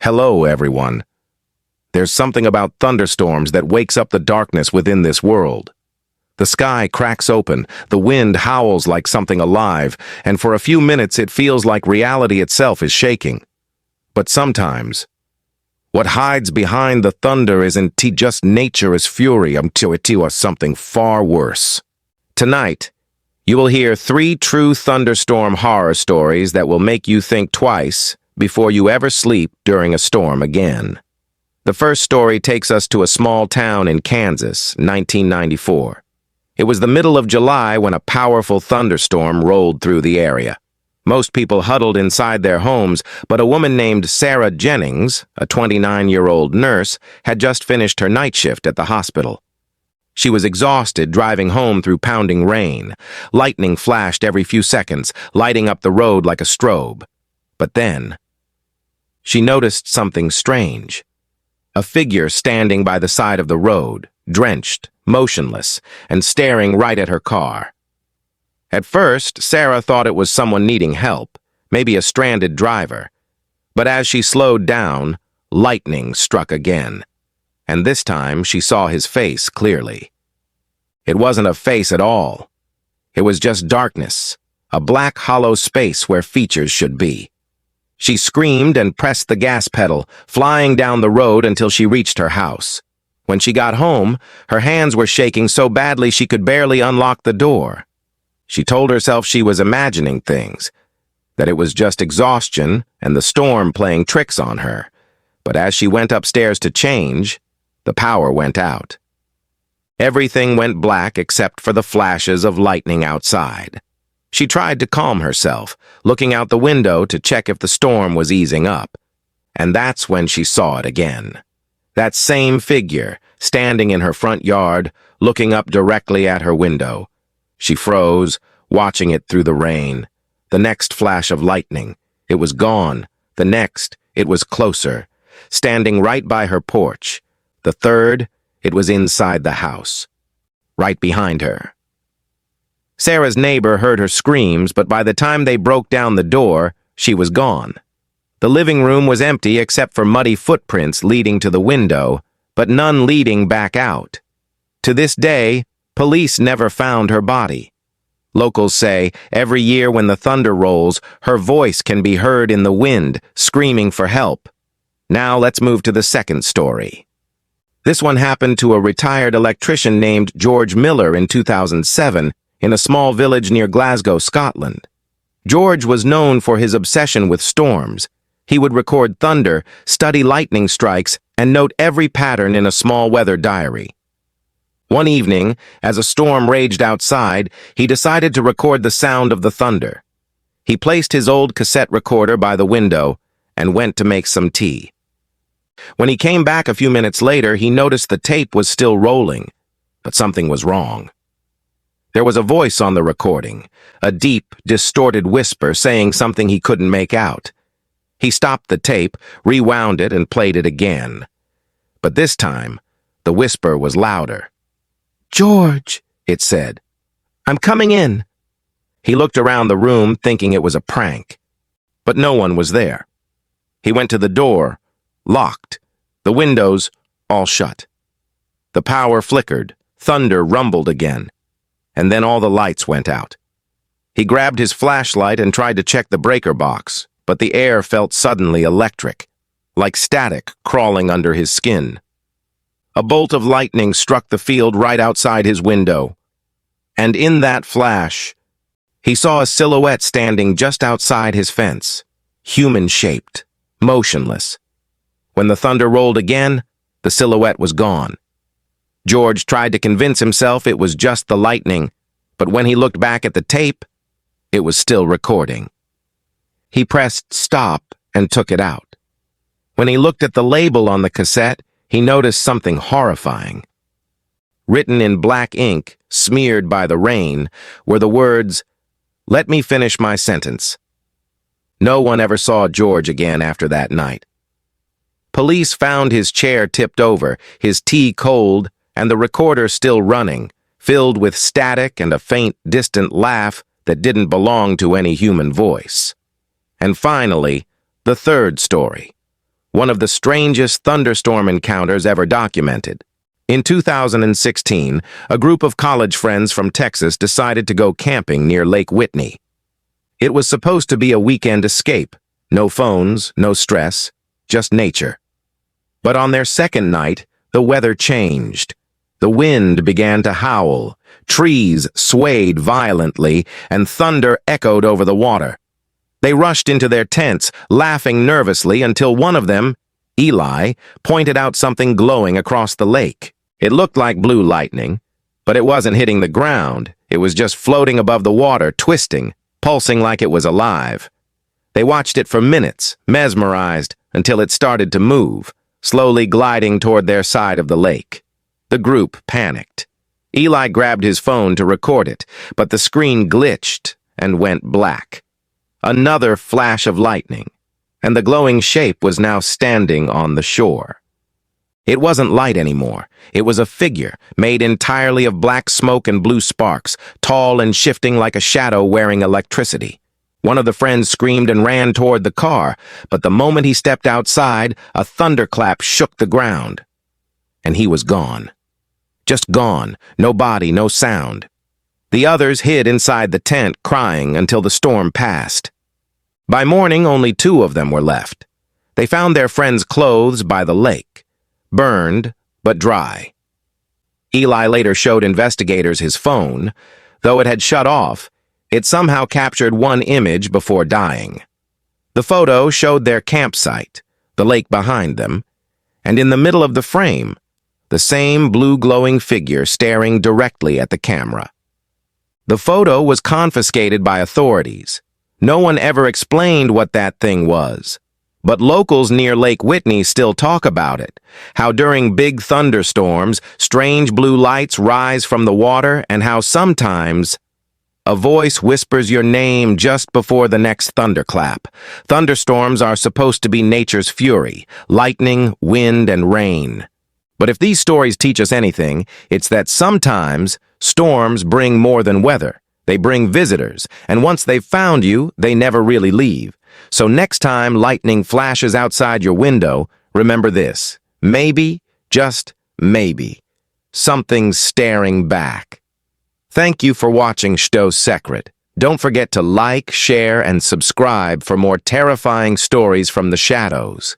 Hello, everyone. There's something about thunderstorms that wakes up the darkness within this world. The sky cracks open, the wind howls like something alive, and for a few minutes it feels like reality itself is shaking. But sometimes, what hides behind the thunder isn't just nature's fury, or something far worse. Tonight, you will hear 3 true thunderstorm horror stories that will make you think twice before you ever sleep during a storm again. The first story takes us to a small town in Kansas, 1994. It was the middle of July when a powerful thunderstorm rolled through the area. Most people huddled inside their homes, but a woman named Sarah Jennings, a 29-year-old nurse, had just finished her night shift at the hospital. She was exhausted driving home through pounding rain. Lightning flashed every few seconds, lighting up the road like a strobe. But then, she noticed something strange. A figure standing by the side of the road, drenched, motionless, and staring right at her car. At first, Sarah thought it was someone needing help, maybe a stranded driver. But as she slowed down, lightning struck again. And this time she saw his face clearly. It wasn't a face at all. It was just darkness, a black hollow space where features should be. She screamed and pressed the gas pedal, flying down the road until she reached her house. When she got home, her hands were shaking so badly she could barely unlock the door. She told herself she was imagining things, that it was just exhaustion and the storm playing tricks on her. But as she went upstairs to change, the power went out. Everything went black except for the flashes of lightning outside. She tried to calm herself, looking out the window to check if the storm was easing up. And that's when she saw it again. That same figure, standing in her front yard, looking up directly at her window. She froze, watching it through the rain. The next flash of lightning, it was gone. The next, it was closer, standing right by her porch. The third, it was inside the house, right behind her. Sarah's neighbor heard her screams, but by the time they broke down the door, she was gone. The living room was empty except for muddy footprints leading to the window, but none leading back out. To this day, police never found her body. Locals say every year when the thunder rolls, her voice can be heard in the wind, screaming for help. Now let's move to the second story. This one happened to a retired electrician named George Miller in 2007 in a small village near Glasgow, Scotland. George was known for his obsession with storms. He would record thunder, study lightning strikes, and note every pattern in a small weather diary. One evening, as a storm raged outside, he decided to record the sound of the thunder. He placed his old cassette recorder by the window and went to make some tea. When he came back a few minutes later, he noticed the tape was still rolling, but something was wrong. There was a voice on the recording, a deep, distorted whisper saying something he couldn't make out. He stopped the tape, rewound it, and played it again. But this time, the whisper was louder. "George," it said, "I'm coming in." He looked around the room, thinking it was a prank. But no one was there. He went to the door, locked, the windows all shut. The power flickered, thunder rumbled again, and then all the lights went out. He grabbed his flashlight and tried to check the breaker box, but the air felt suddenly electric, like static crawling under his skin. A bolt of lightning struck the field right outside his window, and in that flash, he saw a silhouette standing just outside his fence, human-shaped, motionless. When the thunder rolled again, the silhouette was gone. George tried to convince himself it was just the lightning, but when he looked back at the tape, it was still recording. He pressed stop and took it out. When he looked at the label on the cassette, he noticed something horrifying. Written in black ink, smeared by the rain, were the words, "Let me finish my sentence." No one ever saw George again after that night. Police found his chair tipped over, his tea cold, and the recorder still running, filled with static and a faint, distant laugh that didn't belong to any human voice. And finally, the third story. one of the strangest thunderstorm encounters ever documented. In 2016, a group of college friends from Texas decided to go camping near Lake Whitney. It was supposed to be a weekend escape. No phones, no stress, just nature. But on their second night, the weather changed. The wind began to howl, trees swayed violently, and thunder echoed over the water. They rushed into their tents, laughing nervously until one of them, Eli, pointed out something glowing across the lake. It looked like blue lightning, but it wasn't hitting the ground. It was just floating above the water, twisting, pulsing like it was alive. They watched it for minutes, mesmerized, until it started to move, slowly gliding toward their side of the lake. The group panicked. Eli grabbed his phone to record it, but the screen glitched and went black. Another flash of lightning, and the glowing shape was now standing on the shore. It wasn't light anymore. It was a figure, made entirely of black smoke and blue sparks, tall and shifting like a shadow wearing electricity. One of the friends screamed and ran toward the car, but the moment he stepped outside, a thunderclap shook the ground. And he was gone. Just gone. No body, no sound. The others hid inside the tent, crying until the storm passed. By morning, only 2 of them were left. They found their friend's clothes by the lake, burned but dry. Eli later showed investigators his phone. Though it had shut off, it somehow captured one image before dying. The photo showed their campsite, the lake behind them, and in the middle of the frame, the same blue glowing figure staring directly at the camera. The photo was confiscated by authorities. No one ever explained what that thing was. But locals near Lake Whitney still talk about it, how during big thunderstorms, strange blue lights rise from the water, and how sometimes a voice whispers your name just before the next thunderclap. Thunderstorms are supposed to be nature's fury, lightning, wind, and rain. But if these stories teach us anything, it's that sometimes storms bring more than weather. They bring visitors, and once they've found you, they never really leave. So next time lightning flashes outside your window, remember this. Maybe, just maybe, something's staring back. Thank you for watching Shdows Secrit. Don't forget to like, share, and subscribe for more terrifying stories from the shadows.